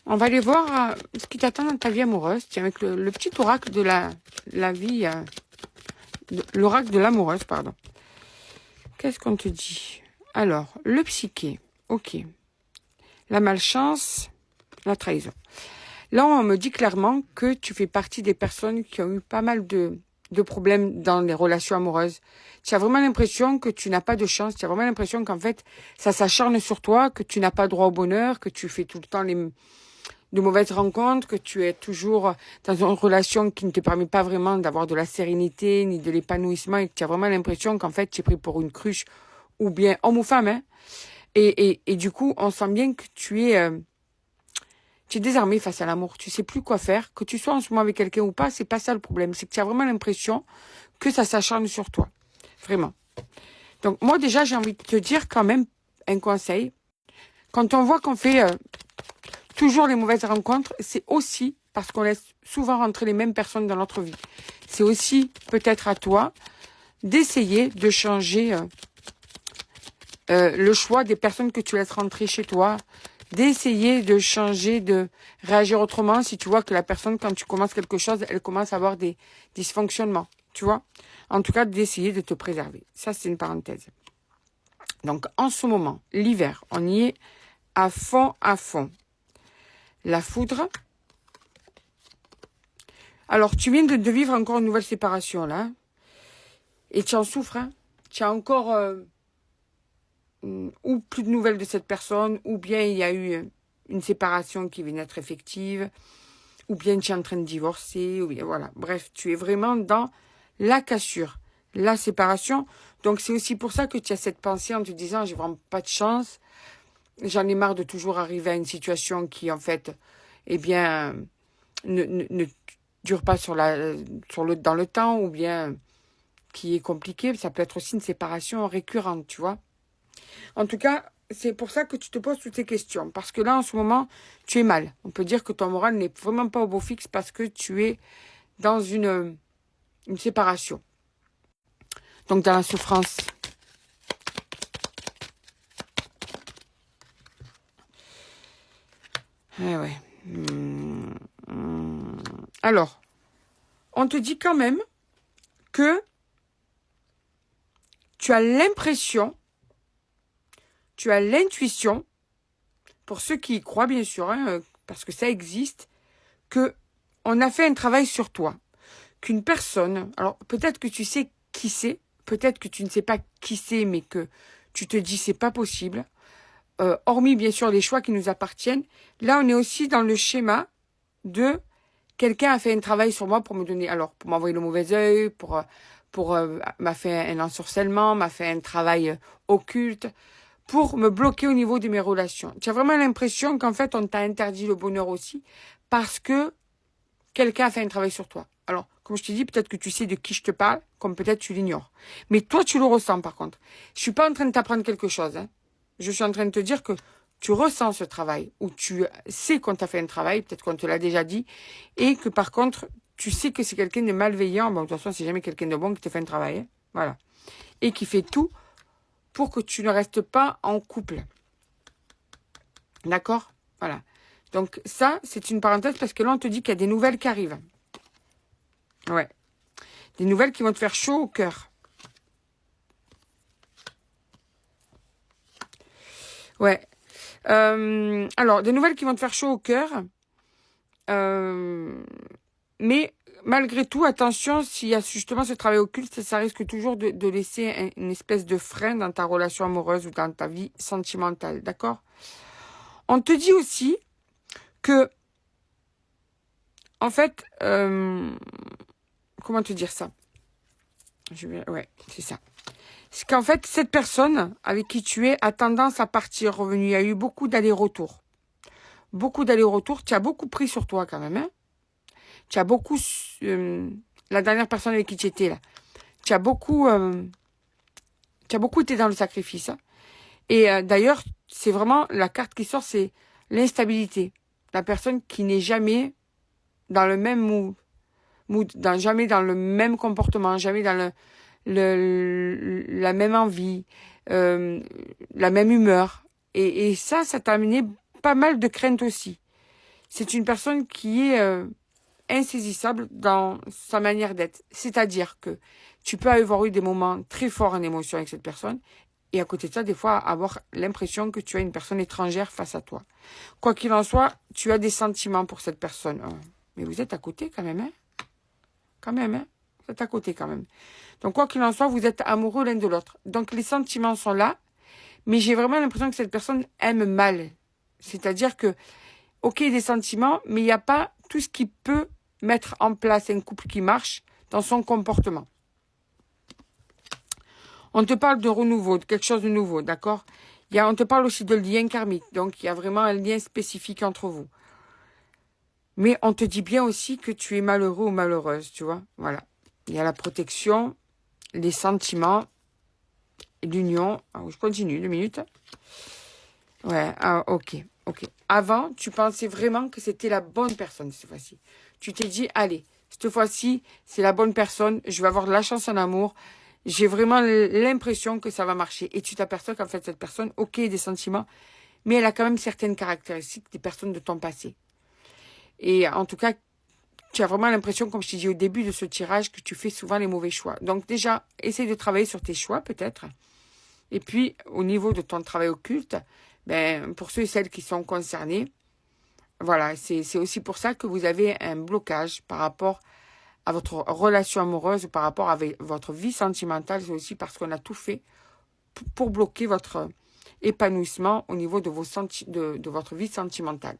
On va aller voir ce qui t'attend dans ta vie amoureuse. Tiens, avec le petit oracle de la vie, l'oracle de l'amoureuse, pardon. Qu'est-ce qu'on te dit? Alors, le psyché, ok. La malchance, la trahison. Là, on me dit clairement que tu fais partie des personnes qui ont eu pas mal de problèmes dans les relations amoureuses. Tu as vraiment l'impression que tu n'as pas de chance. Tu as vraiment l'impression qu'en fait, ça s'acharne sur toi, que tu n'as pas droit au bonheur, que tu fais tout le temps de mauvaises rencontres, que tu es toujours dans une relation qui ne te permet pas vraiment d'avoir de la sérénité ni de l'épanouissement et que tu as vraiment l'impression qu'en fait, tu es pris pour une cruche ou bien homme ou femme. Hein. Et du coup, on sent bien que tu es désarmé face à l'amour. Tu sais plus quoi faire. Que tu sois en ce moment avec quelqu'un ou pas, c'est pas ça le problème. C'est que tu as vraiment l'impression que ça s'acharne sur toi. Vraiment. Donc, moi, déjà, j'ai envie de te dire quand même un conseil. Quand on voit qu'on fait toujours les mauvaises rencontres, c'est aussi parce qu'on laisse souvent rentrer les mêmes personnes dans notre vie. C'est aussi peut-être à toi d'essayer de changer le choix des personnes que tu laisses rentrer chez toi, d'essayer de changer, de réagir autrement si tu vois que la personne, quand tu commences quelque chose, elle commence à avoir des dysfonctionnements, tu vois. En tout cas, d'essayer de te préserver. Ça, c'est une parenthèse. Donc, en ce moment, l'hiver, on y est à fond, à fond. La foudre. Alors, tu viens de vivre encore une nouvelle séparation, là. Et tu en souffres, hein. Tu as encore ou plus de nouvelles de cette personne, ou bien il y a eu une séparation qui vient d'être effective, ou bien tu es en train de divorcer, ou bien voilà. Bref, tu es vraiment dans la cassure, la séparation. Donc, c'est aussi pour ça que tu as cette pensée en te disant, j'ai vraiment pas de chance, j'en ai marre de toujours arriver à une situation qui, en fait, eh bien, ne dure pas dans le temps, ou bien qui est compliquée. Ça peut être aussi une séparation récurrente, tu vois. En tout cas, c'est pour ça que tu te poses toutes ces questions. Parce que là, en ce moment, tu es mal. On peut dire que ton moral n'est vraiment pas au beau fixe parce que tu es dans une séparation. Donc, dans la souffrance. Eh ouais. Alors, on te dit quand même que tu as l'impression, tu as l'intuition, pour ceux qui y croient bien sûr, hein, parce que ça existe, que on a fait un travail sur toi. Qu'une personne, alors peut-être que tu sais qui c'est, peut-être que tu ne sais pas qui c'est, mais que tu te dis c'est pas possible, hormis bien sûr les choix qui nous appartiennent. Là, on est aussi dans le schéma de quelqu'un a fait un travail sur moi pour me donner, alors pour m'envoyer le mauvais œil, m'a fait un ensorcellement, m'a fait un travail occulte, pour me bloquer au niveau de mes relations. Tu as vraiment l'impression qu'en fait on t'a interdit le bonheur aussi parce que quelqu'un a fait un travail sur toi. Alors, comme je t'ai dit, peut-être que tu sais de qui je te parle, comme peut-être tu l'ignores. Mais toi, tu le ressens par contre. Je suis pas en train de t'apprendre quelque chose. Hein. Je suis en train de te dire que tu ressens ce travail, ou tu sais qu'on t'a fait un travail, peut-être qu'on te l'a déjà dit, et que par contre, tu sais que c'est quelqu'un de malveillant. Bon, de toute façon, c'est jamais quelqu'un de bon qui te fait un travail. Hein. Voilà. Et qui fait tout pour que tu ne restes pas en couple. D'accord? Voilà. Donc ça, c'est une parenthèse parce que là, on te dit qu'il y a des nouvelles qui arrivent. Ouais. Des nouvelles qui vont te faire chaud au cœur. Ouais. Alors, des nouvelles qui vont te faire chaud au cœur. Mais malgré tout, attention, s'il y a justement ce travail occulte, ça risque toujours de laisser une espèce de frein dans ta relation amoureuse ou dans ta vie sentimentale. D'accord? On te dit aussi que, en fait, comment te dire ça? Ouais, c'est ça. C'est qu'en fait, cette personne avec qui tu es a tendance à partir revenu. Il y a eu beaucoup d'allers-retours. Beaucoup d'allers-retours. Tu as beaucoup pris sur toi quand même. Hein, tu as beaucoup... la dernière personne avec qui tu étais là. Tu as beaucoup été dans le sacrifice. Hein. Et d'ailleurs, c'est vraiment la carte qui sort, c'est l'instabilité. La personne qui n'est jamais dans le même jamais dans le même comportement, jamais dans la même envie, la même humeur. Et ça t'a amené pas mal de craintes aussi. c'est une personne qui est insaisissable dans sa manière d'être. C'est-à-dire que tu peux avoir eu des moments très forts en émotion avec cette personne et à côté de ça, des fois, avoir l'impression que tu as une personne étrangère face à toi. Quoi qu'il en soit, tu as des sentiments pour cette personne. Oh, mais vous êtes à côté quand même, hein? Quand même, hein? Vous êtes à côté quand même. Donc, quoi qu'il en soit, vous êtes amoureux l'un de l'autre. Donc, les sentiments sont là, mais j'ai vraiment l'impression que cette personne aime mal. C'est-à-dire que, ok, des sentiments, mais il n'y a pas tout ce qui peut mettre en place un couple qui marche dans son comportement. On te parle de renouveau, de quelque chose de nouveau, d'accord? On te parle aussi de lien karmique, donc il y a vraiment un lien spécifique entre vous. Mais on te dit bien aussi que tu es malheureux ou malheureuse, tu vois? Voilà. Il y a la protection, les sentiments, l'union. Ah, je continue, 2 minutes. Ouais, ah, ok. Avant, tu pensais vraiment que c'était la bonne personne cette fois-ci. Tu t'es dit, allez, cette fois-ci, c'est la bonne personne, je vais avoir de la chance en amour, j'ai vraiment l'impression que ça va marcher. Et tu t'aperçois qu'en fait, cette personne, ok, des sentiments, mais elle a quand même certaines caractéristiques des personnes de ton passé. Et en tout cas, tu as vraiment l'impression, comme je t'ai dit au début de ce tirage, que tu fais souvent les mauvais choix. Donc déjà, essaye de travailler sur tes choix peut-être. Et puis, au niveau de ton travail occulte, ben, pour ceux et celles qui sont concernés, voilà, c'est aussi pour ça que vous avez un blocage par rapport à votre relation amoureuse, par rapport à votre vie sentimentale. C'est aussi parce qu'on a tout fait pour bloquer votre épanouissement au niveau de votre vie sentimentale.